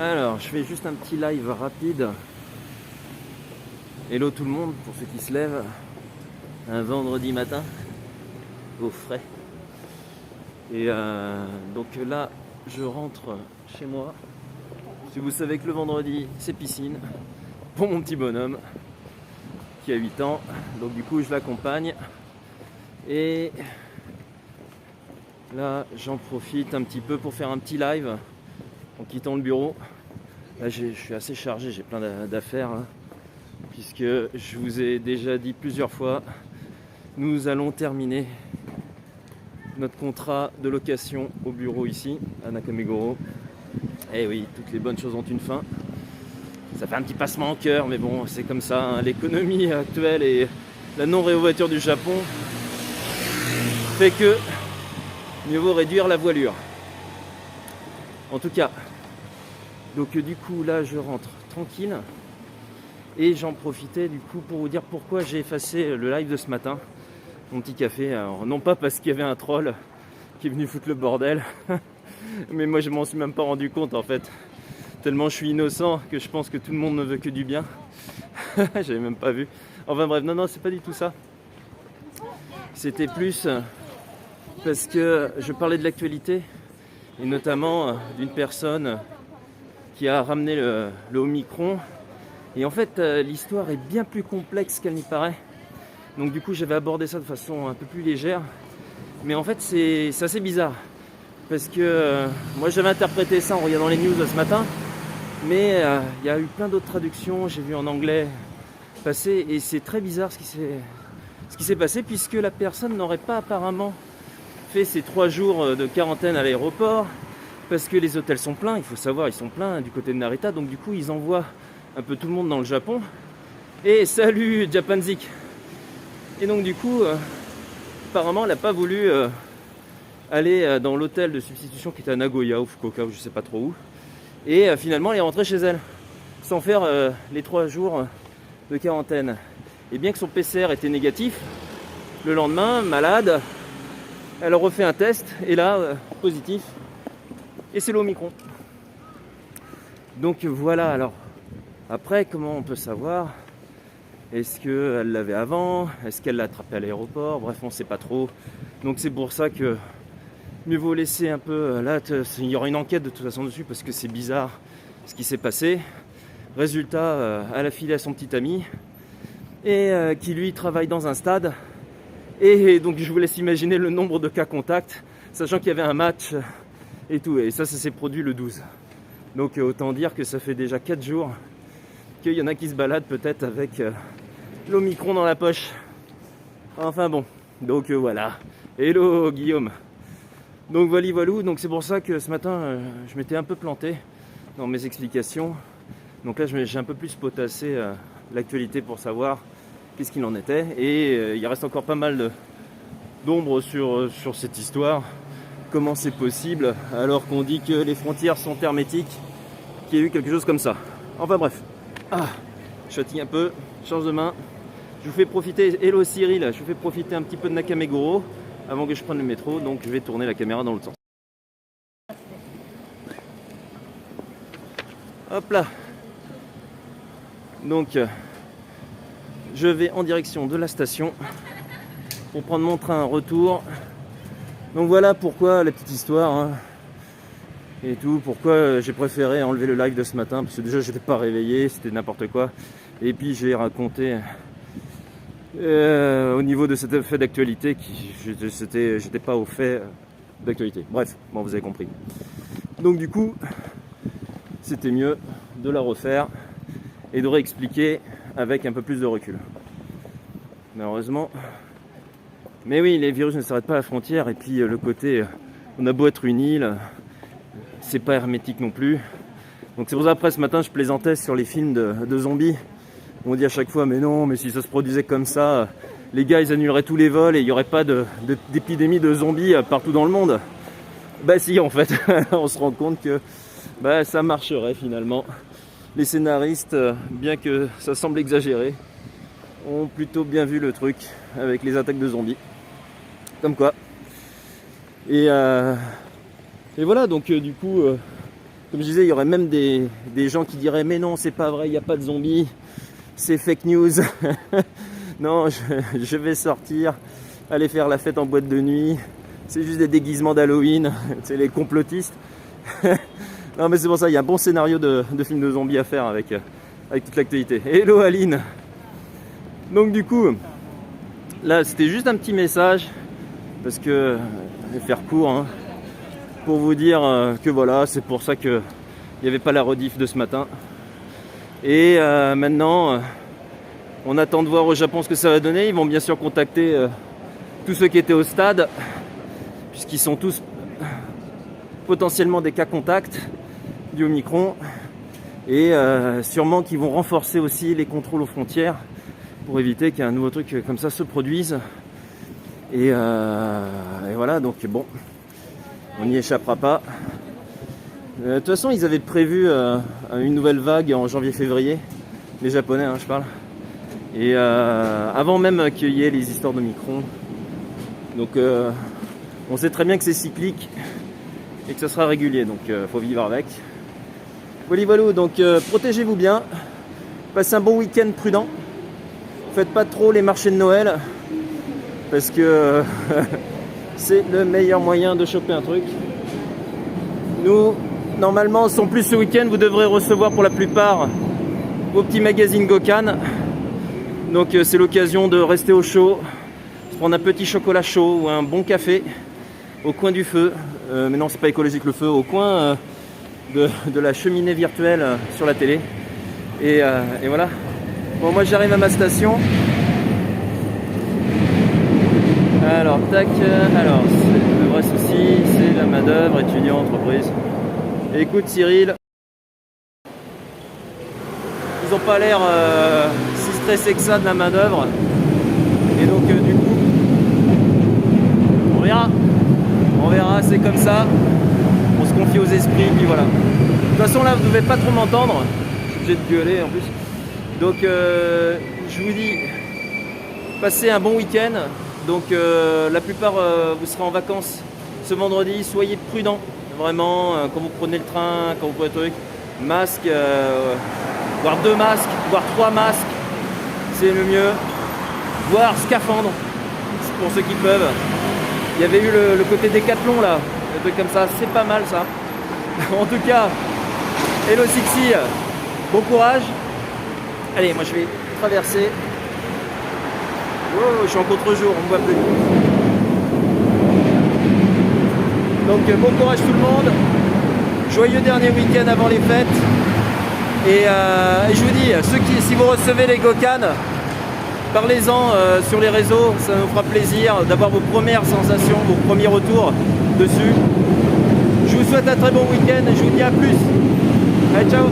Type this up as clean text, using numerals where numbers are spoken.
Alors, je fais juste un petit live rapide. Hello tout le monde, pour ceux qui se lèvent un vendredi matin au frais. Et donc là, je rentre chez moi. Si vous savez que le vendredi, c'est piscine pour mon petit bonhomme qui a 8 ans. Donc du coup, je l'accompagne. Et là, j'en profite un petit peu pour faire un petit live en quittant le bureau. Là, je suis assez chargé, j'ai plein d'affaires, hein, puisque je vous ai déjà dit plusieurs fois, nous allons terminer notre contrat de location au bureau ici, à Nakameguro. Eh oui, toutes les bonnes choses ont une fin. Ça fait un petit passement au cœur, mais bon, c'est comme ça, hein. L'économie actuelle et la non-réouverture du Japon fait que mieux vaut réduire la voilure. En tout cas, donc du coup là je rentre tranquille et j'en profitais du coup pour vous dire pourquoi j'ai effacé le live de ce matin, mon petit café. Alors, non pas parce qu'il y avait un troll qui est venu foutre le bordel, mais moi je m'en suis même pas rendu compte en fait, tellement je suis innocent que je pense que tout le monde ne veut que du bien. J'avais même pas vu. Enfin bref, non c'est pas du tout ça. C'était plus parce que je parlais de l'actualité et notamment d'une personne qui a ramené le Omicron. Et en fait, l'histoire est bien plus complexe qu'elle n'y paraît. Donc du coup, j'avais abordé ça de façon un peu plus légère. Mais en fait, c'est assez bizarre. Parce que moi, j'avais interprété ça en regardant les news ce matin. Mais il y a eu plein d'autres traductions. J'ai vu en anglais passer. Et c'est très bizarre ce qui s'est passé. Puisque la personne n'aurait pas apparemment fait ces 3 jours de quarantaine à l'aéroport. Parce que les hôtels sont pleins, il faut savoir, ils sont pleins du côté de Narita. Donc du coup, ils envoient un peu tout le monde dans le Japon. Et salut Japanzik. Et donc du coup, apparemment, elle n'a pas voulu aller dans l'hôtel de substitution qui était à Nagoya ou Fukuoka ou je sais pas trop où. Et finalement, elle est rentrée chez elle, sans faire les 3 jours de quarantaine. Et bien que son PCR était négatif, le lendemain, malade, elle refait un test, et là, positif. Et c'est l'Omicron. Donc voilà, alors après comment on peut savoir? Est-ce qu'elle l'avait avant? Est-ce qu'elle l'a attrapé à l'aéroport? Bref, on ne sait pas trop. Donc c'est pour ça que mieux vaut laisser un peu. Là, il y aura une enquête de toute façon dessus parce que c'est bizarre ce qui s'est passé. Résultat, elle a filé à son petit ami et qui lui travaille dans un stade. Et donc je vous laisse imaginer le nombre de cas contacts, sachant qu'il y avait un match et tout, et ça s'est produit le 12. Donc autant dire que ça fait déjà 4 jours qu'il y en a qui se baladent peut-être avec l'Omicron dans la poche. Enfin bon, donc voilà. Hello Guillaume. Donc voilou, donc c'est pour ça que ce matin je m'étais un peu planté dans mes explications. Donc là j'ai un peu plus potassé l'actualité pour savoir qu'est-ce qu'il en était. Et il reste encore pas mal d'ombre sur cette histoire. Comment c'est possible alors qu'on dit que les frontières sont hermétiques, qu'il y a eu quelque chose comme ça. Enfin bref. Je fatigue un peu, change de main. Je vous fais profiter, hello Cyril, je vous fais profiter un petit peu de Nakameguro avant que je prenne le métro, donc je vais tourner la caméra dans l'autre sens. Hop là. Donc je vais en direction de la station pour prendre mon train retour. Donc voilà pourquoi la petite histoire, hein, et tout, pourquoi j'ai préféré enlever le live de ce matin, parce que déjà j'étais pas réveillé, c'était n'importe quoi, et puis j'ai raconté au niveau de cet fait d'actualité, j'étais pas au fait d'actualité. Bref, bon vous avez compris. Donc du coup, c'était mieux de la refaire et de réexpliquer avec un peu plus de recul. Malheureusement. Mais oui, les virus ne s'arrêtent pas à la frontière, et puis le côté, on a beau être une île, c'est pas hermétique non plus. Donc c'est pour ça, après ce matin, je plaisantais sur les films de zombies. On dit à chaque fois, mais non, mais si ça se produisait comme ça, les gars, ils annuleraient tous les vols et il n'y aurait pas d'épidémie de zombies partout dans le monde. Bah si, en fait, on se rend compte que ça marcherait finalement. Les scénaristes, bien que ça semble exagéré, ont plutôt bien vu le truc avec les attaques de zombies. Comme quoi. Et voilà, donc du coup, Comme je disais, il y aurait même des gens qui diraient mais non, c'est pas vrai, il n'y a pas de zombies, c'est fake news. Non, je vais sortir, aller faire la fête en boîte de nuit, c'est juste des déguisements d'Halloween, c'est les complotistes. Non mais c'est pour ça, il y a un bon scénario de film de zombies à faire avec toute l'actualité. Hello Aline. Donc du coup, là c'était juste un petit message, parce que je vais faire court, hein, pour vous dire que voilà, c'est pour ça qu'il n'y avait pas la rediff de ce matin. Et maintenant, on attend de voir au Japon ce que ça va donner. Ils vont bien sûr contacter tous ceux qui étaient au stade, puisqu'ils sont tous potentiellement des cas contacts du Omicron. Et sûrement qu'ils vont renforcer aussi les contrôles aux frontières pour éviter qu'un nouveau truc comme ça se produise. Et voilà, donc bon, on n'y échappera pas. De toute façon, ils avaient prévu une nouvelle vague en janvier-février, les Japonais, hein, je parle. Et avant même qu'il y ait les histoires d'Omicron. Donc on sait très bien que c'est cyclique et que ça sera régulier, donc faut vivre avec. Voilà, donc protégez-vous bien, passez un bon week-end prudent, faites pas trop les marchés de Noël, parce que c'est le meilleur moyen de choper un truc. Nous, normalement, sans plus ce week-end, vous devrez recevoir pour la plupart vos petits magazines Gokhan. Donc c'est l'occasion de rester au chaud, de prendre un petit chocolat chaud ou un bon café au coin du feu. Mais non, c'est pas écologique le feu, au coin de la cheminée virtuelle sur la télé. Et voilà. Bon, moi j'arrive à ma station. Alors, tac, alors, le vrai souci, c'est la main-d'œuvre, étudiant, entreprise. Et écoute, Cyril, ils n'ont pas l'air si stressés que ça de la main-d'œuvre. Et donc, du coup, on verra, c'est comme ça. On se confie aux esprits, puis voilà. De toute façon, là, vous ne devez pas trop m'entendre. Je suis obligé de gueuler en plus. Donc, je vous dis, passez un bon week-end. Donc la plupart vous serez en vacances ce vendredi, soyez prudents, vraiment, quand vous prenez le train, quand vous prenez le truc, masque, voire 2 masques, voire 3 masques, c'est le mieux, voire scaphandre, pour ceux qui peuvent. Il y avait eu le côté décathlon là, des trucs comme ça, c'est pas mal ça. En tout cas, hello Sixi, bon courage. Allez, moi je vais traverser. Oh, je suis en contre-jour, on me voit plus. Donc bon courage tout le monde. Joyeux dernier week-end avant les fêtes. Et je vous dis, si vous recevez les Gokhan, parlez-en sur les réseaux, ça nous fera plaisir d'avoir vos premières sensations, vos premiers retours dessus. Je vous souhaite un très bon week-end et je vous dis à plus. Allez, ciao.